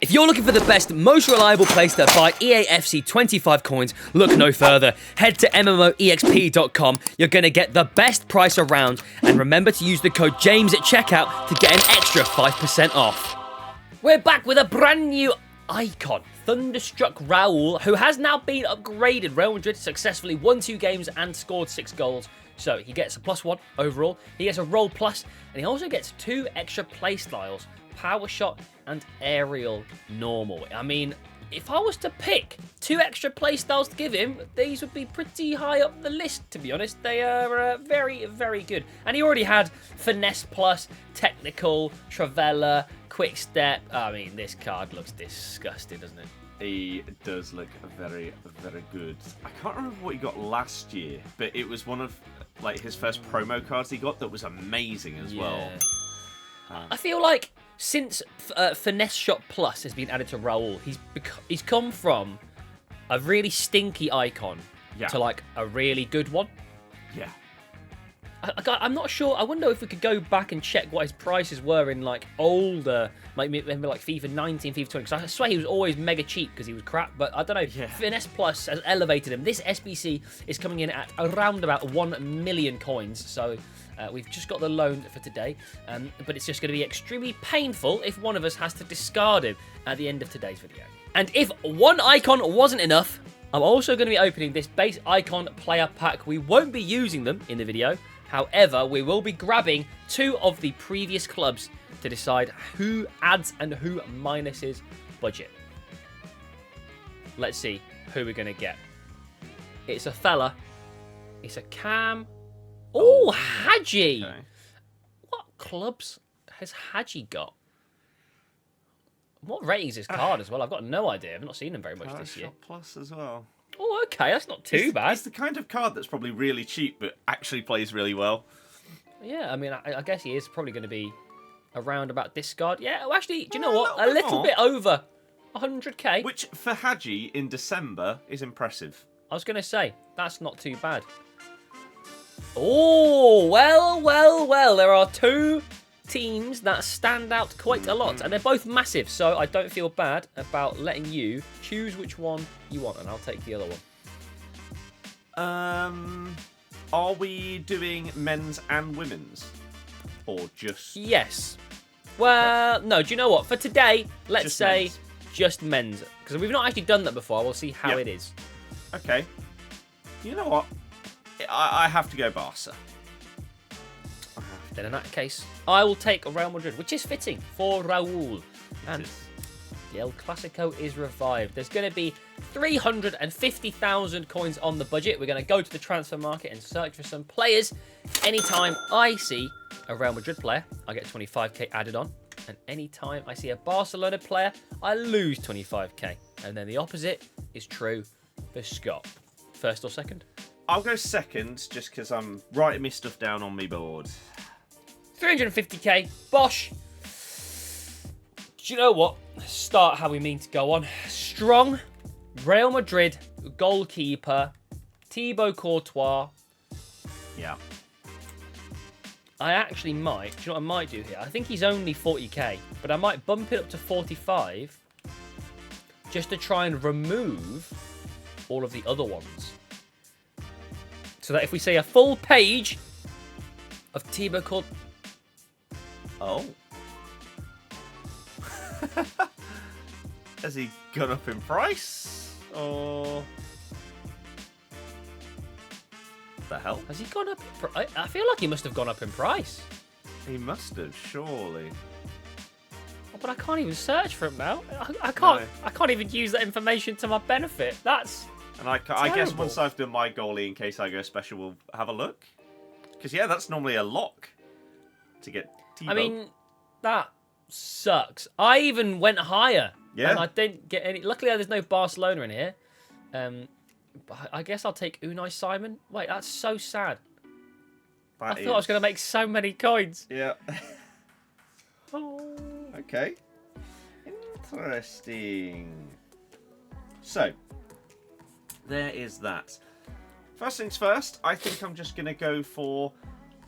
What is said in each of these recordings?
If you're looking for the best, most reliable place to buy EA FC25 coins, look no further. Head to MMOEXP.com. You're going to get the best price around. And remember to use the code JAMES at checkout to get an extra 5% off. We're back with a brand new icon, Thunderstruck Raul, who has now been upgraded. Real Madrid successfully won 2 games and scored 6 goals. So he gets a +1 overall. He gets a roll plus, and he also gets 2 extra playstyles. Power shot and aerial normal. I mean, if I was to pick 2 extra playstyles to give him, these would be pretty high up the list, to be honest. They are very, very good. And he already had finesse plus, technical, Travella, quick step. I mean, this card looks disgusting, doesn't it? He does look very, very good. I can't remember what he got last year, but it was one of like his first promo cards he got that was amazing as well. I feel like since Finesse Shot Plus has been added to Raul, he's come from a really stinky icon to like a really good one. Yeah. I'm not sure. I wonder if we could go back and check what his prices were in like older, like maybe like FIFA 19, FIFA 20. Because I swear he was always mega cheap because he was crap. But I don't know. Yeah. Finesse Plus has elevated him. This SBC is coming in at around about 1 million coins. So we've just got the loan for today. But it's just going to be extremely painful if one of us has to discard him at the end of today's video. And if one icon wasn't enough, I'm also going to be opening this base icon player pack. We won't be using them in the video. However, we will be grabbing 2 of the previous clubs to decide who adds and who minuses budget. Let's see who we're going to get. It's a fella. It's a Cam. Oh, Hagi. Okay. What clubs has Hagi got? What rating is his card as well? I've got no idea. I've not seen him very much this year. Plus as well. Oh, okay, that's not too bad. It's the kind of card that's probably really cheap, but actually plays really well. Yeah, I mean, I guess he is probably going to be around about this card. Yeah, well, actually, do you know what? A little bit over 100k. Which, for Hagi in December, is impressive. I was going to say, that's not too bad. Oh, well. There are 2 teams that stand out quite a lot, and they're both massive, so I don't feel bad about letting you choose which one you want, and I'll take the other one. Are we doing men's and women's, or just? Yes. Well, no. Do you know what? For today, let's say just men's, because we've not actually done that before. We'll see how it is. Okay. You know what? I have to go Barca. Then in that case, I will take Real Madrid, which is fitting for Raul. And the El Clasico is revived. There's going to be 350,000 coins on the budget. We're going to go to the transfer market and search for some players. Anytime I see a Real Madrid player, I get 25k added on. And anytime I see a Barcelona player, I lose 25k. And then the opposite is true for Scott. First or second? I'll go second, just because I'm writing my stuff down on my board. 350k, Bosch. Do you know what? Start how we mean to go on. Strong, Real Madrid, goalkeeper, Thibaut Courtois. Yeah. I actually might, do you know what I might do here? I think he's only 40k, but I might bump it up to 45 just to try and remove all of the other ones. So that if we say a full page of Thibaut Courtois... Oh. Has he gone up in price? Or... the hell? Has he gone up in price? I feel like he must have gone up in price. He must have, surely. Oh, but I can't even search for him now. I can't. No. I can't even use that information to my benefit. That's and I guess once I've done my goalie, in case I go special, we'll have a look. Because yeah, that's normally a lock to get Thibaut. I mean, that sucks. I even went higher. Yeah. And I didn't get any. Luckily, there's no Barcelona in here. But I guess I'll take Unai Simon. Wait, that's so sad. I thought I was going to make so many coins. Yeah. Oh. Okay. Interesting. So, there is that. First things first, I think I'm just going to go for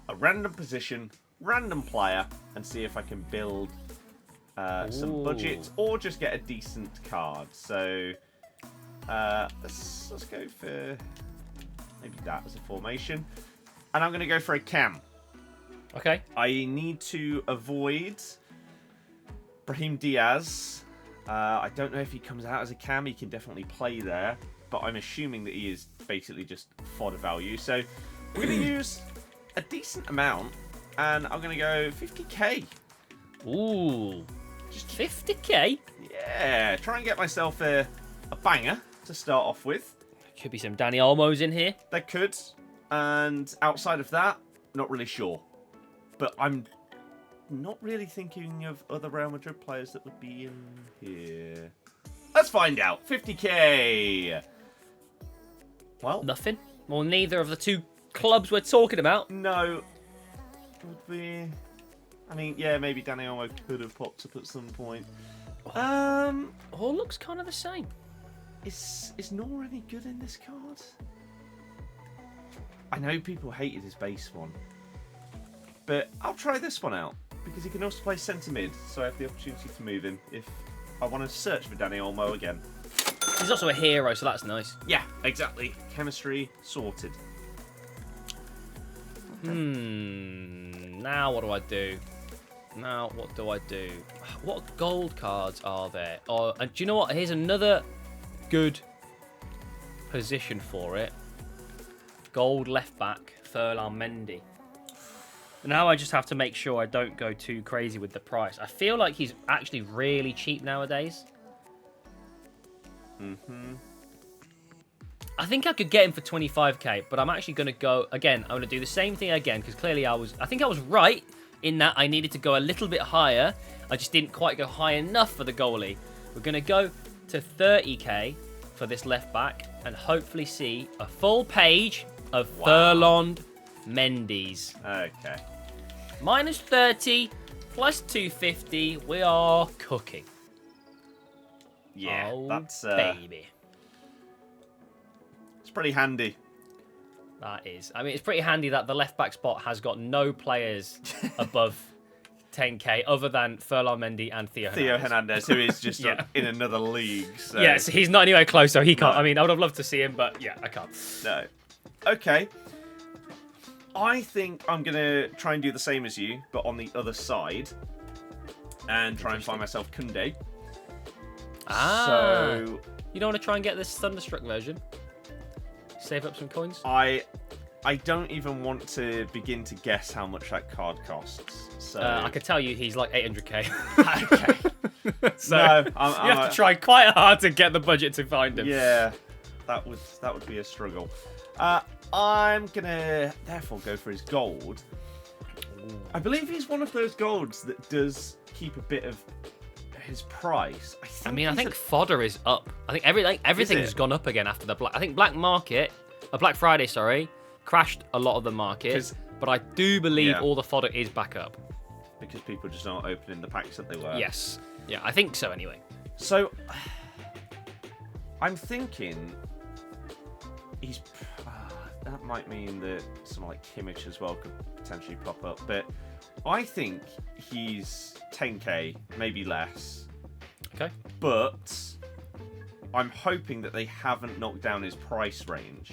a random position, random player, and see if I can build some budget, or just get a decent card. So let's go for maybe that as a formation. And I'm going to go for a cam. Okay. I need to avoid Brahim Diaz. I don't know if he comes out as a cam. He can definitely play there. But I'm assuming that he is basically just fodder value. So we're going to use a decent amount. And I'm going to go 50k. Ooh. Just 50k? Yeah. Try and get myself a banger to start off with. Could be some Dani Olmos in here. There could. And outside of that, not really sure. But I'm not really thinking of other Real Madrid players that would be in here. Let's find out. 50k. Well, nothing. Well, neither of the two clubs we're talking about. No. Would be... I mean, yeah, maybe Dani Olmo could have popped up at some point. All looks kind of the same. Is Nor any good in this card? I know people hated his base one. But I'll try this one out. Because he can also play centre mid. So I have the opportunity to move him if I want to search for Dani Olmo again. He's also a hero, so that's nice. Yeah, exactly. Chemistry sorted. Now what do I do? What gold cards are there? Oh, and do you know what? Here's another good position for it. Gold left back, Ferland Mendy. Now I just have to make sure I don't go too crazy with the price. I feel like he's actually really cheap nowadays. I think I could get him for 25k, but I'm actually going to go again. I'm going to do the same thing again because clearly I think I was right in that I needed to go a little bit higher. I just didn't quite go high enough for the goalie. We're going to go to 30k for this left back and hopefully see a full page of Ferland Mendy's. Okay. Minus 30 plus 250. We are cooking. Yeah, that's baby. It's pretty handy. That is. I mean, it's pretty handy that the left back spot has got no players above 10k other than Ferland Mendy and Theo Hernandez, who is just in another league. So. Yeah, so he's not anywhere close, so he can't. No. I mean, I would have loved to see him, but yeah, I can't. No. Okay. I think I'm going to try and do the same as you, but on the other side. And try and find myself Koundé. So you don't want to try and get this Thunderstruck version? Save up some coins? I don't even want to begin to guess how much that card costs. So I could tell you he's like 800k. Okay. So no, you have to try quite hard to get the budget to find him. Yeah, that would be a struggle. I'm gonna therefore go for his gold. I believe he's one of those golds that does keep a bit of his price. I think fodder is up. I think everything has gone up again after the black. I think Black Friday, crashed a lot of the market. But I do believe all the fodder is back up because people just aren't opening the packs that they were. Yes, yeah, I think so anyway. So I'm thinking he's. That might mean that someone like Kimmich as well could potentially pop up, but I think he's 10k, maybe less. Okay. But I'm hoping that they haven't knocked down his price range.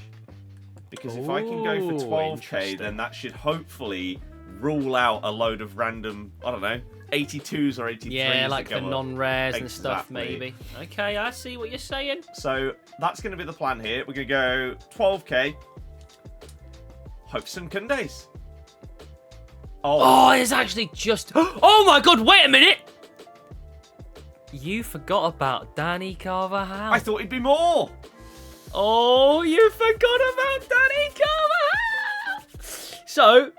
Because if I can go for 12k, then that should hopefully rule out a load of random, I don't know, 82s or 83s. Yeah, like the non-rares and stuff, maybe. Okay, I see what you're saying. So that's going to be the plan here. We're going to go 12k. Hope some Koundés. Oh, it's actually just... Oh my god, wait a minute! You forgot about Dani Carvajal. I thought he'd be more. Oh, you forgot about Dani Carvajal. So...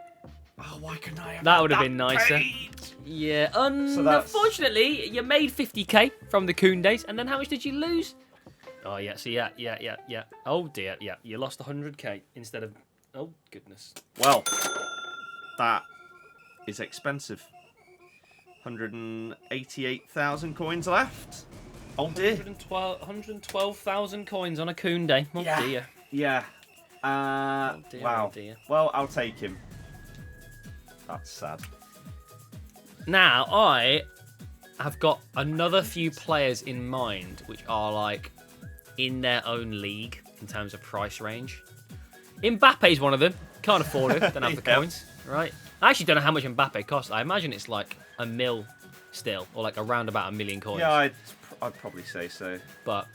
Oh, why couldn't I have that would have been nicer. Page? Yeah, unfortunately, you made 50k from the Koundés, and then how much did you lose? Oh, yeah, so yeah. Oh, dear, yeah, you lost 100k instead of... Oh, goodness. Well, that is expensive. 188,000 coins left. Oh, dear. 112,000 coins on a Koundé. Oh, dear. Yeah. Oh, dear, wow. Oh, dear. Well, I'll take him. That's sad. Now, I have got another few players in mind which are like in their own league in terms of price range. Mbappe's one of them. Can't afford it. Don't have the coins. Right. I actually don't know how much Mbappe costs. I imagine it's like $1 million still, or like around about 1 million coins. Yeah, I'd probably say so. But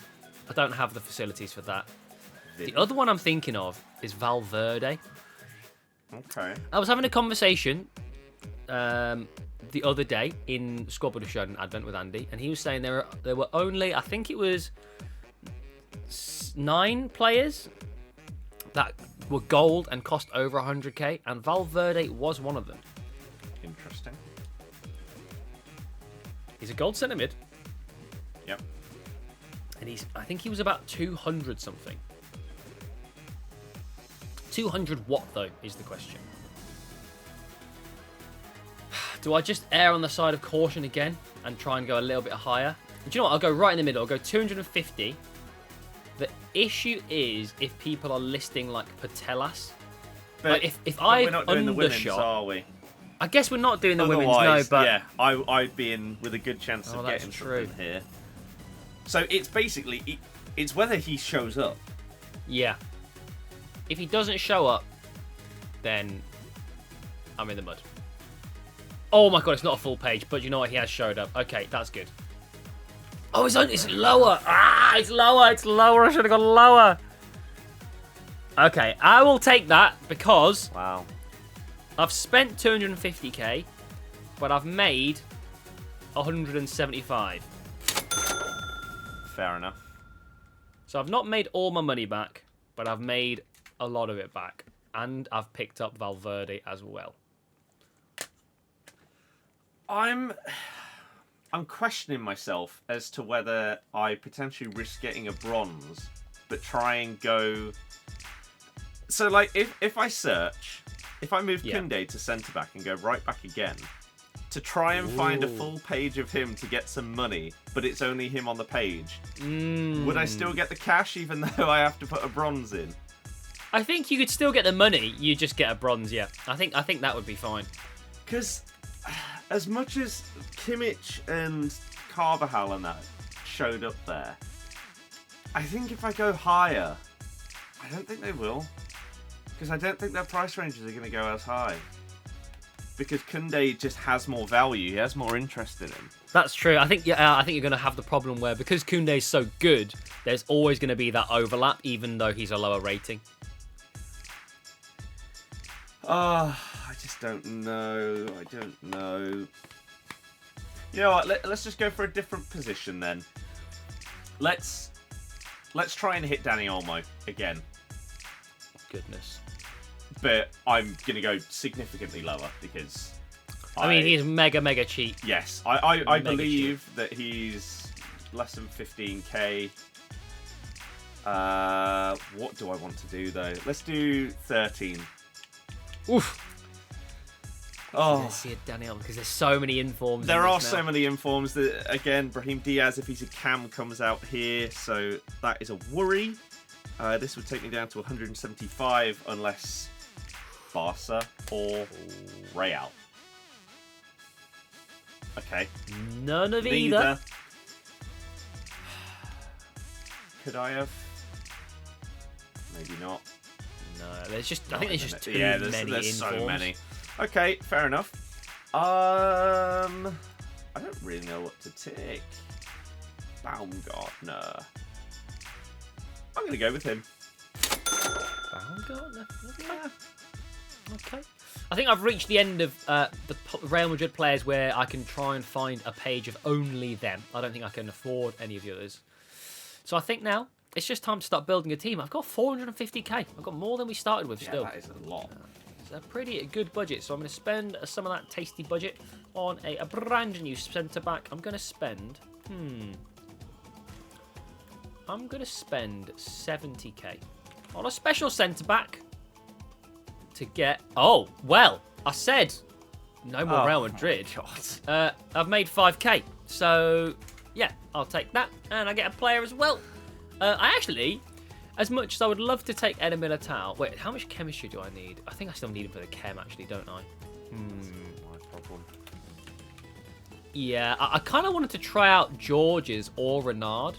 I don't have the facilities for that. The other one I'm thinking of is Valverde. Okay. I was having a conversation the other day in Squad Builder Show and Advent with Andy, and he was saying there were only, I think it was 9 players that were gold and cost over 100k, and Valverde was one of them. Interesting. He's a gold centre mid. Yep. And I think he was about 200 something. 200 what though is the question. Do I just err on the side of caution again and try and go a little bit higher? Do you know what? I'll go right in the middle. I'll go 250. The issue is if people are listing like Patelas. But like if I we're not doing the women's, undershot, are we? I guess we're not doing the women's, no, Otherwise, but yeah, I'd be in with a good chance of that's getting true. something here. So it's basically it's whether he shows up. Yeah. If he doesn't show up, then I'm in the mud. Oh my god, it's not a full page, but you know what? He has showed up. Okay, that's good. Oh, it's lower. Ah, it's lower. It's lower. I should have gone lower. Okay, I will take that because Wow. I've spent 250k, but I've made 175. Fair enough. So I've not made all my money back, but I've made a lot of it back. And I've picked up Valverde as well. I'm questioning myself as to whether I potentially risk getting a bronze, but try and go. So, like, if I search, if I move Koundé to centre back and go right back again, to try and find a full page of him to get some money, but it's only him on the page, would I still get the cash even though I have to put a bronze in? I think you could still get the money. You just get a bronze. Yeah, I think that would be fine. Because as much as Kimmich and Carvajal and that showed up there, I think if I go higher, I don't think they will. Because I don't think their price ranges are going to go as high. Because Koundé just has more value. He has more interest in him. That's true. I think you're going to have the problem where because Koundé is so good, there's always going to be that overlap, even though he's a lower rating. I just don't know. I don't know. You know what? Let's just go for a different position then. Let's try and hit Dani Olmo again. Goodness. But I'm going to go significantly lower because... I mean, he's mega cheap. Yes. I believe cheap. that he's less than 15k. What do I want to do, though? Let's do 13. Oof. Oh, Let's see a Dani Olmo because there's so many informs. There are so many informs that, again, Brahim Diaz, if he's a cam, comes out here. So that is a worry. This would take me down to 175 unless Barca or Raul. Okay. None of either. Could I have? Maybe not. No, there's just. I think there's just too many. There's informs. so many. Okay, fair enough. I don't really know what to take. Baumgartner. I'm gonna go with him. Baumgartner. Yeah. Okay. I think I've reached the end of the Real Madrid players where I can try and find a page of only them. I don't think I can afford any of the others. So I think now it's just time to start building a team. I've got 450k. I've got more than we started with still. That is a lot. It's a pretty good budget. So I'm going to spend some of that tasty budget on a brand new centre-back. I'm going to spend... I'm going to spend 70k on a special centre-back to get... Oh, well, I said no more Real Madrid. I've made 5k. So, yeah, I'll take that. And I get a player as well. I actually, as much as I would love to take Eder Militao... Wait, how much chemistry do I need? I think I still need him for the chem, actually, don't I? That's my problem. Yeah, I kind of wanted to try out George's or Renard.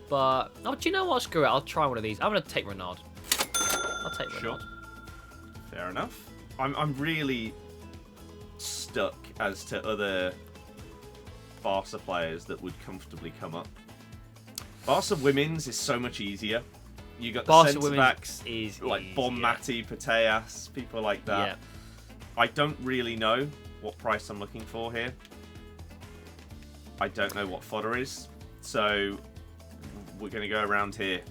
But, oh, do you know what? Screw it. I'll try one of these. I'm going to take Renard. I'll take Renard. Sure. Fair enough. I'm really stuck as to other Barca players that would comfortably come up. Barca Women's is so much easier. You got the centre-backs like Bonmati, Pateas, people like that. Yeah. I don't really know what price I'm looking for here. I don't know what fodder is. So we're going to go around here.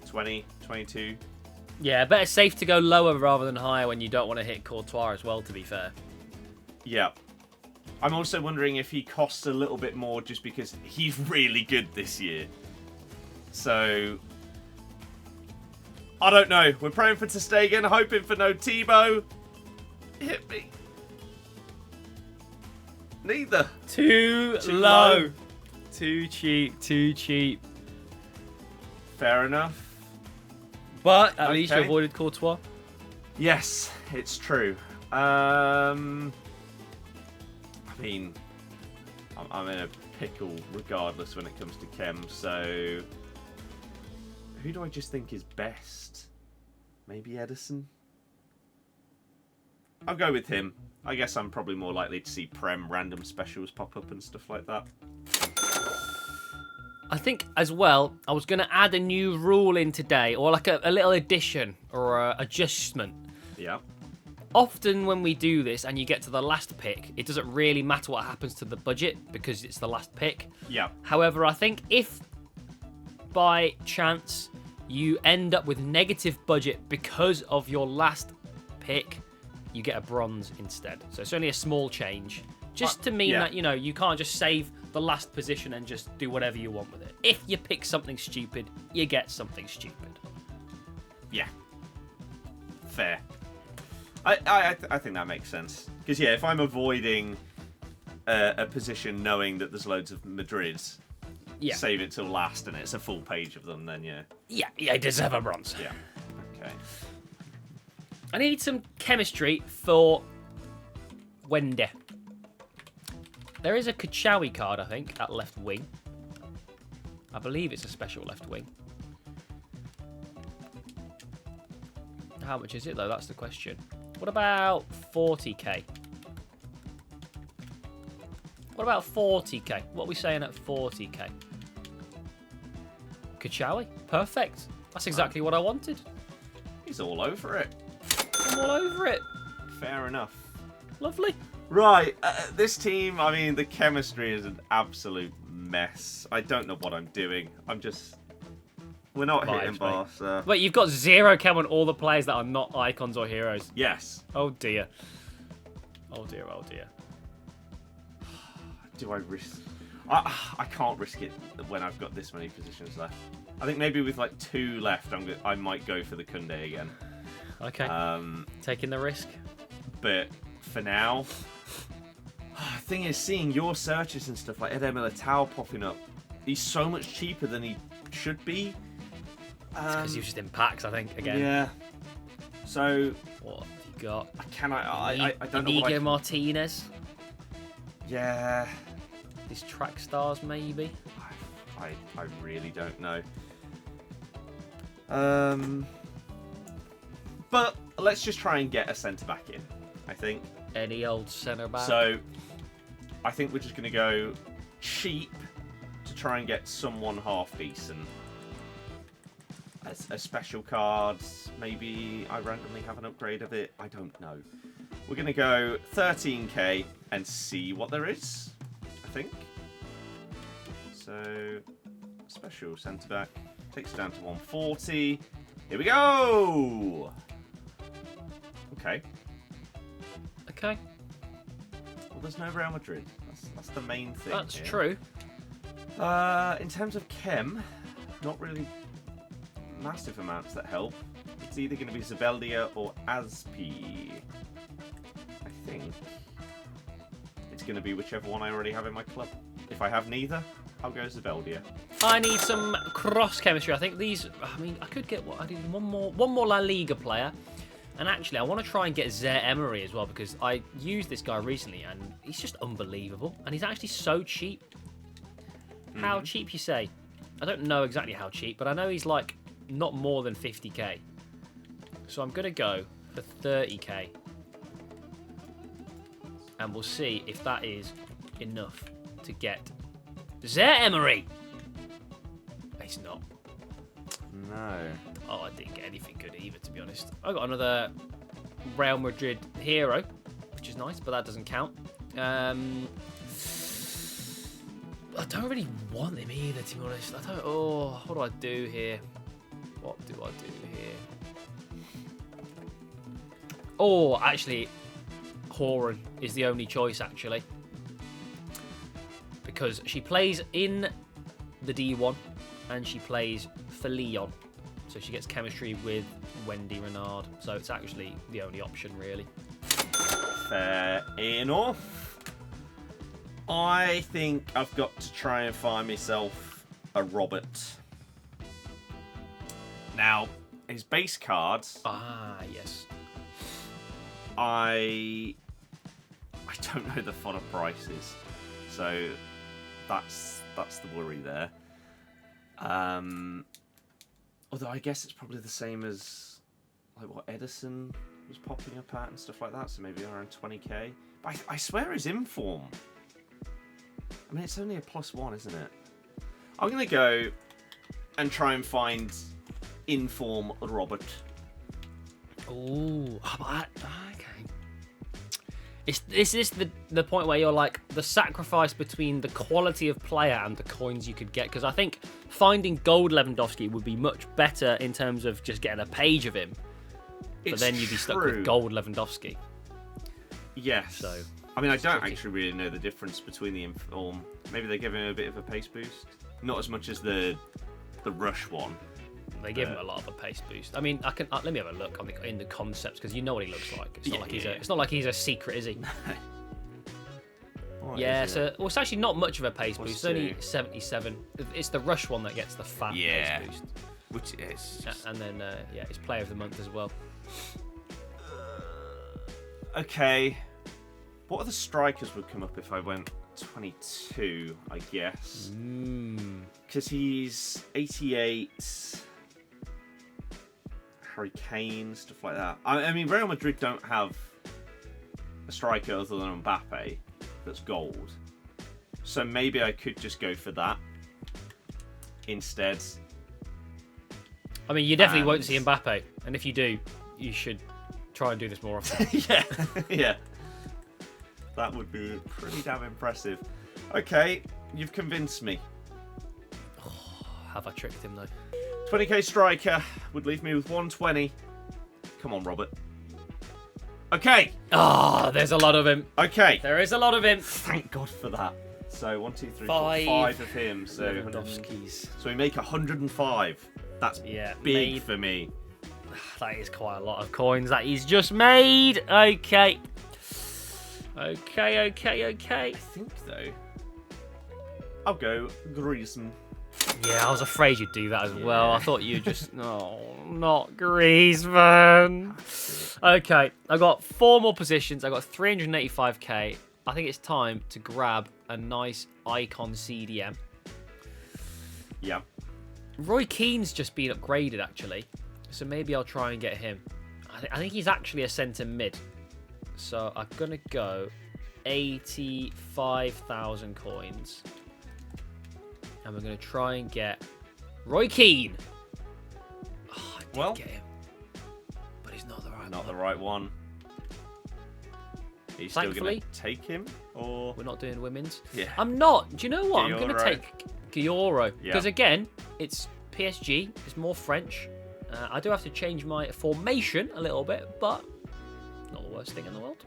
20, 22. Yeah, better safe to go lower rather than higher when you don't want to hit Courtois as well, to be fair. Yeah. I'm also wondering if he costs a little bit more just because he's really good this year. So, I don't know. We're praying for Ter Stegen, hoping for no Tebow. Hit me. Neither. Too low. Too cheap, too cheap. Fair enough. But at least you avoided Courtois. Yes, it's true. I mean, I'm in a pickle regardless when it comes to chem, so who do I just think is best? Maybe Edison? I'll go with him. I guess I'm probably more likely to see Prem random specials pop up and stuff like that. I think as well, I was going to add a new rule in today, or like a little addition or a adjustment. Yeah. Often when we do this and you get to the last pick, it doesn't really matter what happens to the budget because it's the last pick. Yeah. However, I think if by chance you end up with negative budget because of your last pick, you get a bronze instead. So it's only a small change. Just to mean that, you know, you can't just save the last position and just do whatever you want with it. If you pick something stupid, you get something stupid. Yeah. Fair. I think that makes sense. Because, yeah, if I'm avoiding a position knowing that there's loads of Madrids, save it till last and it's a full page of them, then yeah. Yeah, I deserve a bronze. Yeah. Okay. I need some chemistry for Wendy. There is a Kachawi card, I think, at left wing. I believe it's a special left wing. How much is it, though? That's the question. What about 40k? What about 40k? What are we saying at 40k? Kachawi? Perfect. That's exactly what I wanted. He's all over it. I'm all over it. Fair enough. Lovely. Right, this team, I mean, the chemistry is an absolute mess. I don't know what I'm doing. We're not hitting Barca. Wait, you've got 0 chem on all the players that are not icons or heroes. Yes. Oh dear. Oh dear, oh dear. Do I risk... I can't risk it when I've got this many positions left. I think maybe with like 2 left, I might go for the Kunde again. Okay. Taking the risk. But for now... thing is, seeing your searches and stuff like Eder Militao popping up, he's so much cheaper than he should be. Because he was just in packs, I think, again. Yeah. So... What have you got? I don't know Inigo Martinez? Yeah. These track stars, maybe? I really don't know. But let's just try and get a centre-back in, I think. Any old centre-back. So, I think we're just going to go cheap to try and get someone half-decent. A special cards, maybe I randomly have an upgrade of it. I don't know. We're going to go 13k and see what there is, I think. So, special centre-back. Takes it down to 140. Here we go! Okay. Okay. Well, there's no Real Madrid. That's the main thing. That's here. true. In terms of chem, not really massive amounts that help. It's either going to be Zubeldia or Aspi. I think it's going to be whichever one I already have in my club. If I have neither, I'll go Zubeldia. I need some cross chemistry. I think these. I mean, I could get what I need one more La Liga player. And actually, I want to try and get Zaire Emery as well, because I used this guy recently, and he's just unbelievable. And he's actually so cheap. How cheap, you say? I don't know exactly how cheap, but I know he's like not more than 50k. So I'm going to go for 30k. And we'll see if that is enough to get Zaire Emery. It's not. No. Oh, I didn't get anything good either, to be honest. I got another Real Madrid hero, which is nice, but that doesn't count. I don't really want him either, to be honest. I don't. Oh, what do I do here? What do I do here? Oh, actually, Horan is the only choice, actually, because she plays in the D1 and she plays for Lyon. So she gets chemistry with Wendy Renard. So it's actually the only option, really. Fair enough. I think I've got to try and find myself a Robert. Now, his base cards... Ah, yes. I don't know the fodder prices. So that's the worry there. Although I guess it's probably the same as like what Edison was popping up at and stuff like that, so maybe around 20k. But I swear his inform. I mean, it's only a +1, isn't it? I'm gonna go and try and find inform Robert. Ooh, okay. Is this the point where you're like the sacrifice between the quality of player and the coins you could get? Because I think finding gold Lewandowski would be much better in terms of just getting a page of him. But then you'd be stuck with gold Lewandowski. Yes. So I mean, I don't actually really know the difference between the inform. Maybe they give him a bit of a pace boost. Not as much as the rush one. They give him a lot of a pace boost. I mean, I can let me have a look in the concepts, because you know what he looks like. It's not like it's not like he's a secret, is he? Yeah, so well, it's actually not much of a pace boost. It's only 77. It's the rush one that gets the fat pace boost. Which is and then it's player of the month as well. Okay. What other strikers would come up if I went 22, I guess? Because he's 88. Harry Kane, stuff like that. I mean, Real Madrid don't have a striker other than Mbappe that's gold. So maybe I could just go for that instead. I mean, you definitely won't see Mbappe. And if you do, you should try and do this more often. Yeah. That would be pretty damn impressive. Okay, you've convinced me. Oh, have I tricked him, though? 20k striker would leave me with 120. Come on, Robert. Okay. Ah, there's a lot of him. Okay. There is a lot of him. Thank God for that. So 1, 2, 3, 4, Five 5 of him. So Lewandowski's. So we make 105. That's big for me. That is quite a lot of coins that he's just made. Okay. I think though, I'll go Griezmann. Yeah, I was afraid you'd do that as well. I thought you'd just... No, not Griezmann. Okay, I got 4 more positions. I got 385k. I think it's time to grab a nice icon CDM. Yeah. Roy Keane's just been upgraded, actually. So maybe I'll try and get him. I think he's actually a centre mid. So I'm going to go 85,000 coins. And we're going to try and get Roy Keane. Oh, I did get him. But he's not the right one. Not the right one. Are you still going to take him? Or we're not doing women's? Yeah. I'm not. Do you know what? I'm going to take Guilloro. Yeah. Because again, it's PSG. It's more French. I do have to change my formation a little bit, but not the worst thing in the world.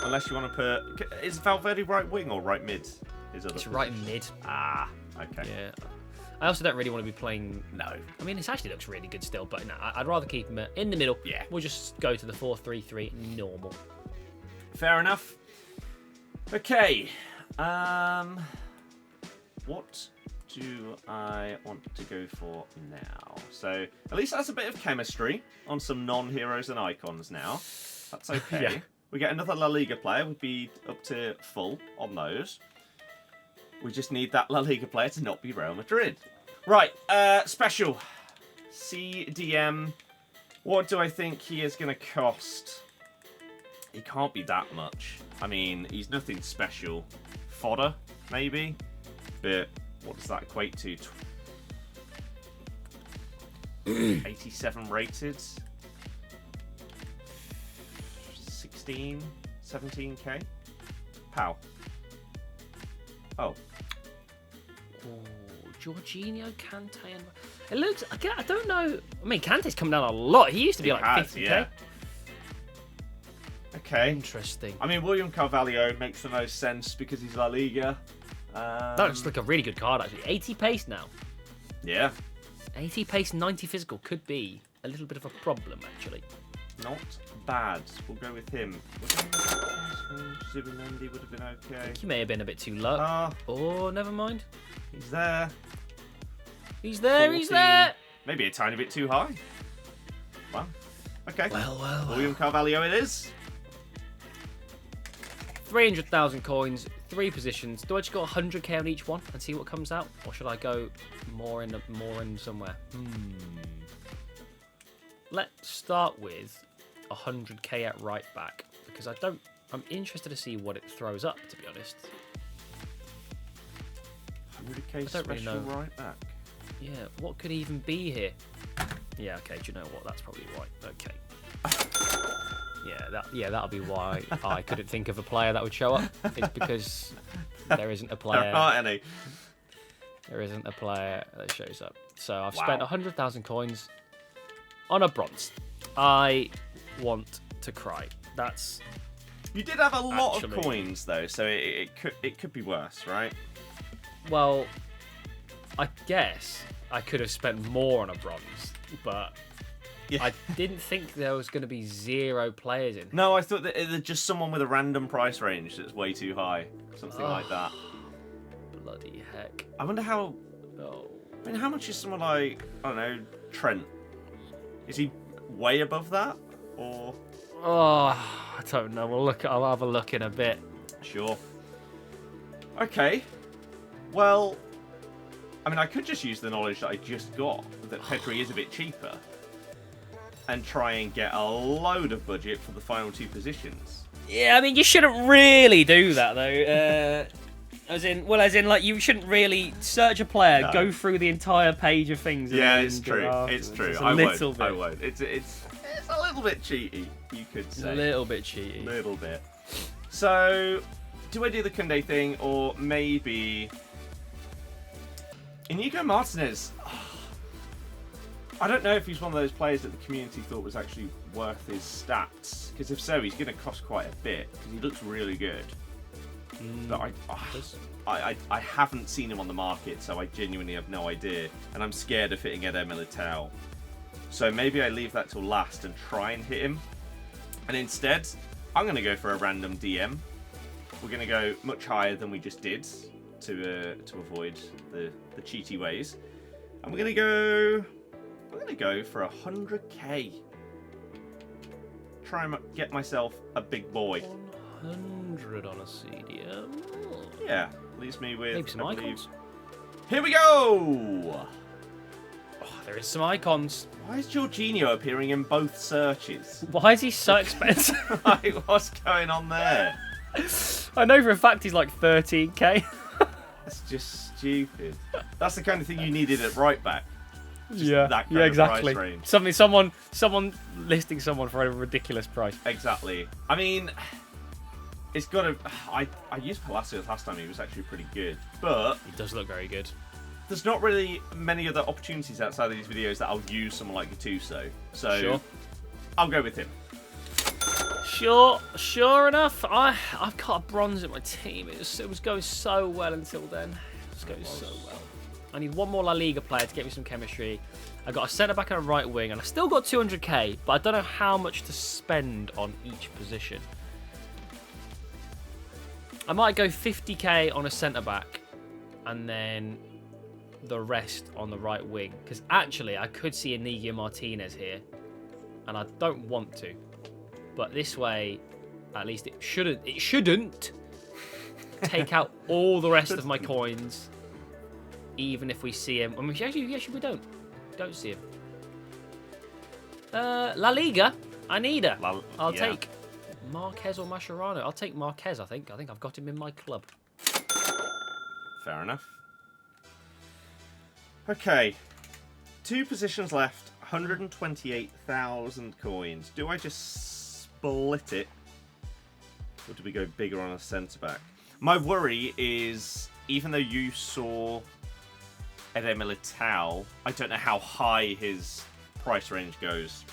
Unless you want to put... Is Valverde right wing or right mid? It's right mid. Ah, okay. Yeah. I also don't really want to be playing... No. I mean, this actually looks really good still, but no, I'd rather keep him in the middle. Yeah. We'll just go to the 4-3-3 normal. Fair enough. Okay. What do I want to go for now? So at least that's a bit of chemistry on some non-heroes and icons now. That's okay. Yeah. We get another La Liga player. We'd be up to full on those. We just need that La Liga player to not be Real Madrid. Right, special. CDM. What do I think he is going to cost? He can't be that much. I mean, he's nothing special. Fodder, maybe? But what does that equate to? 87 rated? 16, 17k? Pow. Oh. Jorginho, Kante, and it looks. I don't know. I mean, Kante's come down a lot. He used to be like 50k. Yeah. Okay. Interesting. I mean, William Carvalho makes the most sense because he's La Liga. That looks like a really good card, actually. 80 pace now. Yeah. 80 pace, 90 physical could be a little bit of a problem, actually. Not bad. We'll go with him. Zubimendi would have been okay. I think he may have been a bit too low. Oh, never mind. He's there. He's there, 14. he's there! Maybe a tiny bit too high. Well, okay. Well. William Carvalho it is. 300,000 coins, 3 positions. Do I just go 100k on each one and see what comes out? Or should I go more in somewhere? Let's start with 100k at right back. Because I'm interested to see what it throws up, to be honest. 100k don't really special know. right back. Yeah, what could even be here? Yeah, okay, do you know what? That's probably right. Okay. That'll be why I couldn't think of a player that would show up. It's because there isn't a player. There aren't any. There isn't a player that shows up. So I've spent 100,000 coins on a bronze. I want to cry. That's. You did have a lot Actually- of coins though, so it could be worse, right? Well, I guess I could have spent more on a bronze, but Yeah. I didn't think there was going to be 0 players in. No, I thought that it's just someone with a random price range that's way too high, something like that. Bloody heck. I wonder how. Oh. I mean, how much is someone like, I don't know, Trent? Is he way above that, or? Oh, I don't know. I'll have a look in a bit. Sure. Okay. Well, I mean, I could just use the knowledge that I just got that Pedri is a bit cheaper, and try and get a load of budget for the final 2 positions. Yeah, I mean, you shouldn't really do that though. As in, like, you shouldn't really search a player, go through the entire page of things. Yeah, and it's then true. go It's afterwards. true. It's I won't. It's a little bit cheaty, you could a say. little bit cheaty. Little bit. So, do I do the Koundé thing, or maybe Inigo Martinez? I don't know if he's one of those players that the community thought was actually worth his stats, because if so, he's going to cost quite a bit, because he looks really good. But I haven't seen him on the market, so I genuinely have no idea, and I'm scared of hitting Eder Militao. So maybe I leave that till last and try and hit him. And instead, I'm going to go for a random DM. We're going to go much higher than we just did to avoid the cheaty ways. And I'm going to go for 100k. Try and get myself a big boy. 100 on a CDM. Yeah, leaves me with, Maybe some I believe. icons. Here we go! Oh, there is some icons. Why is Jorginho appearing in both searches? Why is he so expensive? Like, what's going on there? I know for a fact he's like 13k. That's just stupid. That's the kind of thing you needed at right back. Just Yeah, that kind yeah, of exactly. price range. Someone listing someone for a ridiculous price. Exactly. I mean, it's got to. I used Palacios last time. He was actually pretty good, but He does look very good. there's not really many other opportunities outside of these videos that I'll use someone like Gattuso. So Sure. I'll go with him. Sure enough. I've got a bronze in my team. It was going so well until then. It was going so well. I need one more La Liga player to get me some chemistry. I got a centre back and a right wing, and I still got 200k, but I don't know how much to spend on each position. I might go 50k on a centre back, and then the rest on the right wing. Because actually, I could see Inigo Martinez here. And I don't want to. But this way, at least it shouldn't take out all the rest of my coins. Even if we see him. I mean, actually we don't see him. La Liga. I need her. I'll take Marquez or Mascherano. I'll take Marquez, I think. I think I've got him in my club. Fair enough. Okay. 2 positions left. 128,000 coins. Do I just split it? Or do we go bigger on a centre-back? My worry is, even though you saw Ede Militao, I don't know how high his price range goes.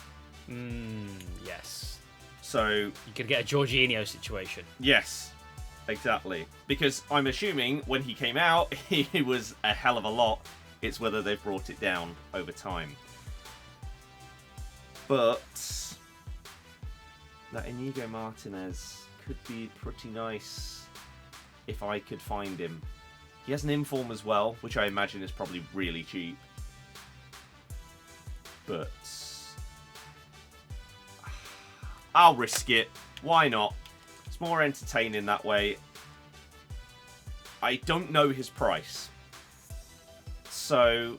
Yes. So you could get a Jorginho situation. Yes, exactly. Because I'm assuming when he came out, he was a hell of a lot. It's whether they've brought it down over time. But that Inigo Martinez could be pretty nice if I could find him. He has an inform as well, which I imagine is probably really cheap. But I'll risk it. Why not? It's more entertaining that way. I don't know his price. So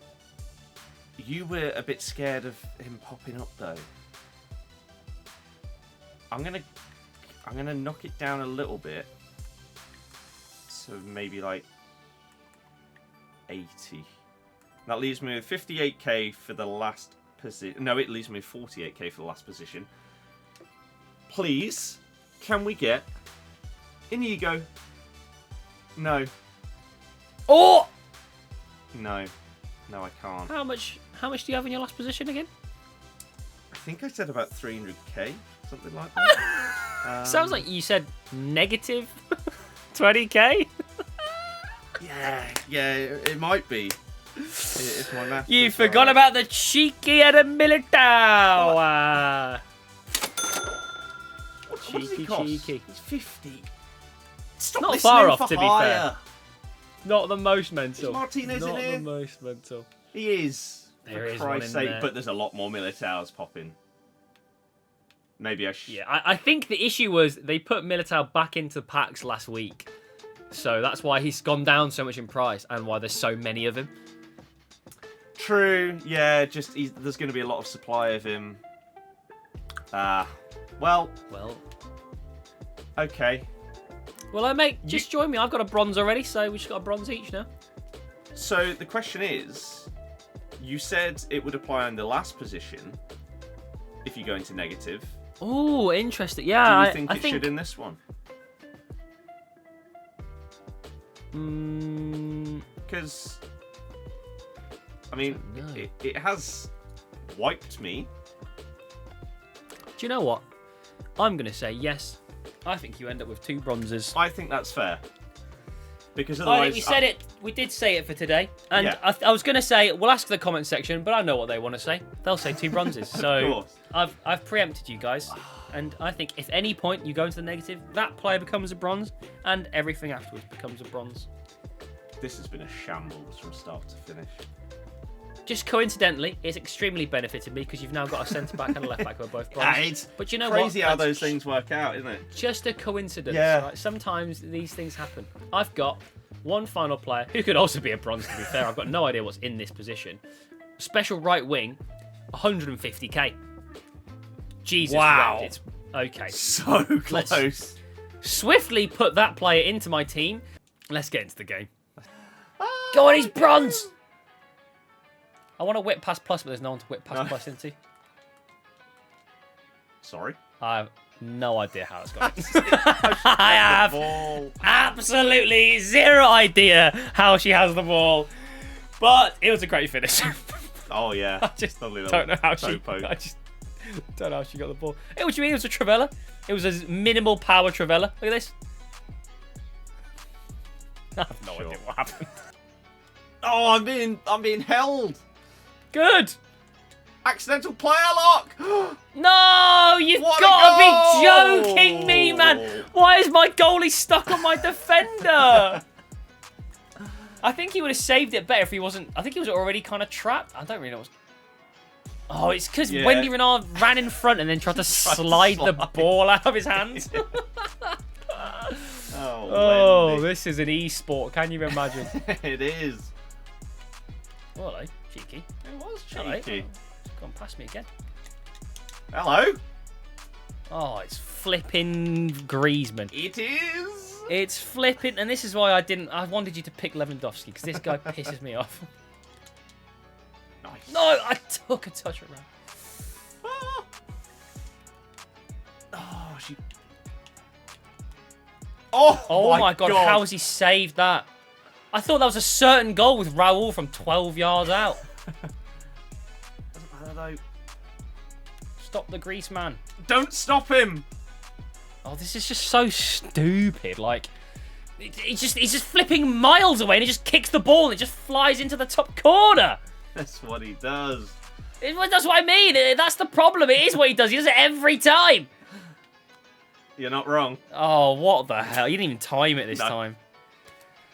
you were a bit scared of him popping up though. I'm gonna knock it down a little bit. So maybe like 80. That leaves me with 58k for the last position. No, it leaves me with 48k for the last position. Please, can we get Inigo? No. Oh! No. No, I can't. How much do you have in your last position again? I think I said about 300k, something like that. Sounds like you said negative 20k. Yeah, it might be. If my math You is forgot right. about the cheeky Ede Militao. What does he cost? Cheeky. He's 50. Stop Not listening far off, for to be hire. fair. Not the most mental. Is Martinez Not in here? the most mental. He is. There for is one Christ's in sake, there. but there's a lot more Militaos popping. Maybe I should. Yeah, I think the issue was they put Militao back into packs last week. So that's why he's gone down so much in price and why there's so many of him. True. Yeah, just there's going to be a lot of supply of him. Well. Okay. Well, mate, just join me. I've got a bronze already, so we just got a bronze each now. So the question is, you said it would apply on the last position if you go into negative. Oh, interesting. Yeah, Do you think I it think should in this one? Because, I mean, it has wiped me. Do you know what? I'm going to say yes. I think you end up with 2 bronzes. I think that's fair. Because I otherwise... think we said it. We did say it for today. And Yeah. I was going to say, we'll ask the comment section, but I know what they want to say. They'll say 2 bronzes. So I've preempted you guys. And I think if any point you go into the negative, that player becomes a bronze, and everything afterwards becomes a bronze. This has been a shambles from start to finish. Just coincidentally, it's extremely benefited me because you've now got a centre-back and a left-back who are both bronze. It's but you know crazy what? how That's those things work out, isn't it? Just a coincidence. Yeah. Right? Sometimes these things happen. I've got one final player who could also be a bronze, to be fair. I've got no idea what's in this position. Special right wing, 150k. Jesus. Wow. Red, it's okay. So close. Let's swiftly put that player into my team. Let's get into the game. Go on, he's bronze! I want to whip past plus, but there's no one to whip past plus into. Sorry? I have no idea how it's going. I have absolutely zero idea how she has the ball. But it was a great finish. Oh, yeah. I just Lovely don't know how toe she... poke. I just don't know how she got the ball. Hey, what do you mean it was a Travella? It was a minimal power Travella. Look at this. I have no idea what happened. Oh, I'm being held. Good. Accidental player lock. No, you've What a got to be goal! joking me, man. Why is my goalie stuck on my defender? I think he would have saved it better if he wasn't... I think he was already kind of trapped. I don't really know what's... Oh, it's because Wendy Renard ran in front and then tried to slide the ball out of his hands. Oh, this is an e-sport. Can you imagine? It is. Oh, hello. Cheeky. It was cheeky. Hello. It's gone past me again. Hello. Oh, it's flipping Griezmann. It is. It's flipping, and this is why I wanted you to pick Lewandowski, because this guy pisses me off. Nice. No, I took a touch around. Ah. Oh, she. Oh my God! How has he saved that? I thought that was a certain goal with Raul from 12 yards out. Doesn't matter though. Stop the grease man. Don't stop him. Oh, this is just so stupid. Like, he's just flipping miles away and he just kicks the ball and it just flies into the top corner. That's what he does. That's what I mean. That's the problem. It is what he does. He does it every time. You're not wrong. Oh, what the hell? You didn't even time it this time.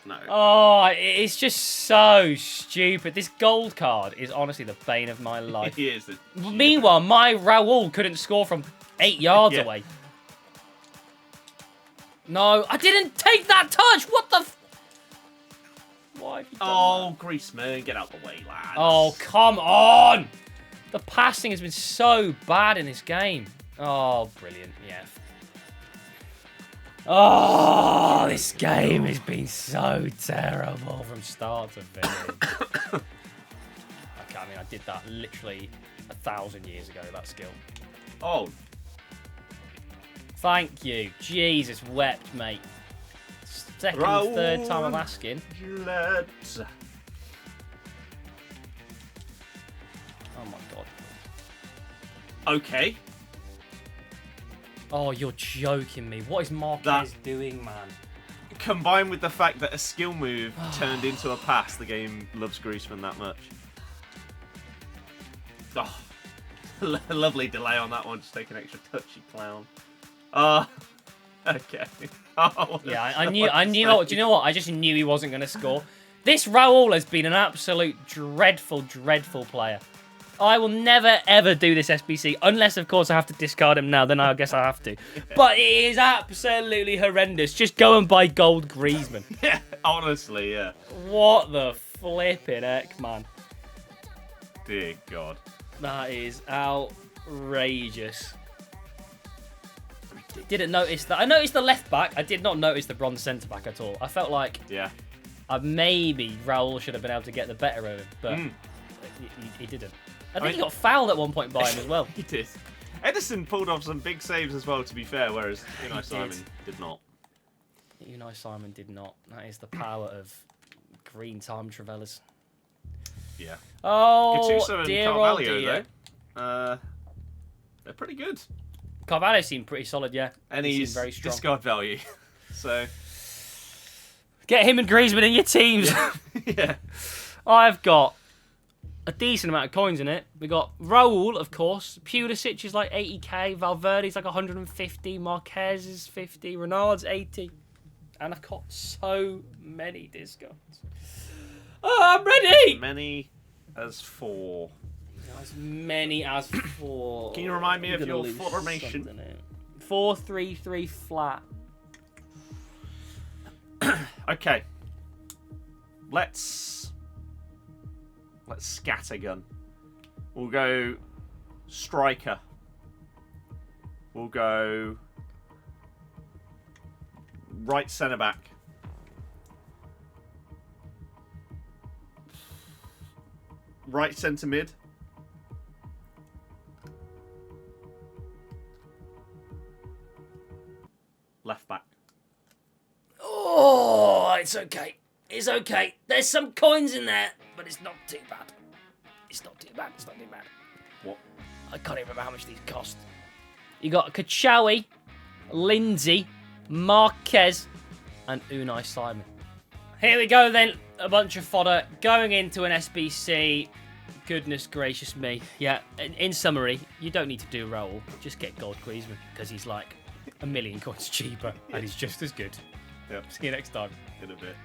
No. Oh, it's just so stupid. This gold card is honestly the bane of my life. He is. Meanwhile, my Raul couldn't score from 8 yards away. No, I didn't take that touch. What the? Why have you done that? Griezmann, get out the way, lads. Oh, come on. The passing has been so bad in this game. Oh, brilliant. Yeah. Oh, this game has been so terrible from start to finish. Okay, I mean, I did that literally 1,000 years ago, that skill. Oh. Thank you. Jesus wept, mate. Second, Raul, third time I'm asking. Let's. Oh, my God. Okay. Oh, you're joking me. What is Marquez doing, man? Combined with the fact that a skill move turned into a pass, the game loves Griezmann that much. Oh, lovely delay on that one. Just take an extra touch, you clown. Okay. Oh, yeah, I knew. Do you know what? I just knew he wasn't going to score. This Raul has been an absolute dreadful, dreadful player. I will never, ever do this SBC, unless, of course, I have to discard him now. Then I guess I have to. But it is absolutely horrendous. Just go and buy gold Griezmann. Yeah, honestly, yeah. What the flipping heck, man. Dear God. That is outrageous. Didn't notice that. I noticed the left back. I did not notice the bronze centre back at all. I felt like maybe Raul should have been able to get the better of him, but he didn't. I think he got fouled at one point by him as well. He did. Edison pulled off some big saves as well, to be fair, whereas Unai Simon did not. Unai Simon did not. That is the power of green time Travellas. Yeah. Oh, Gattuso and dear Carvalho, though. They're pretty good. Carvalho seemed pretty solid, yeah. And he's very strong. discard value. So get him and Griezmann in your teams. Yeah. I've got a decent amount of coins in it. We got Raul, of course. Pulisic is like 80k. Valverde's like 150. Marquez is 50. Renard's 80. And I've got so many discounts. Oh, I'm ready! Many as 4. As many as 4. Can you remind me of your formation? 4-3-3 flat. Okay. Let's scattergun. We'll go striker. We'll go right centre back. Right centre mid. Left back. Oh, it's okay. It's okay. There's some coins in there, but it's not too bad. It's not too bad. It's not too bad. What? I can't even remember how much these cost. You got Kachawi, Lindsay, Marquez, and Unai Simon. Here we go then. A bunch of fodder going into an SBC. Goodness gracious me. Yeah, in summary, you don't need to do Raul. Just get gold Griezmann because he's like 1,000,000 coins cheaper and he's just as good. Yep. See you next time. In a bit.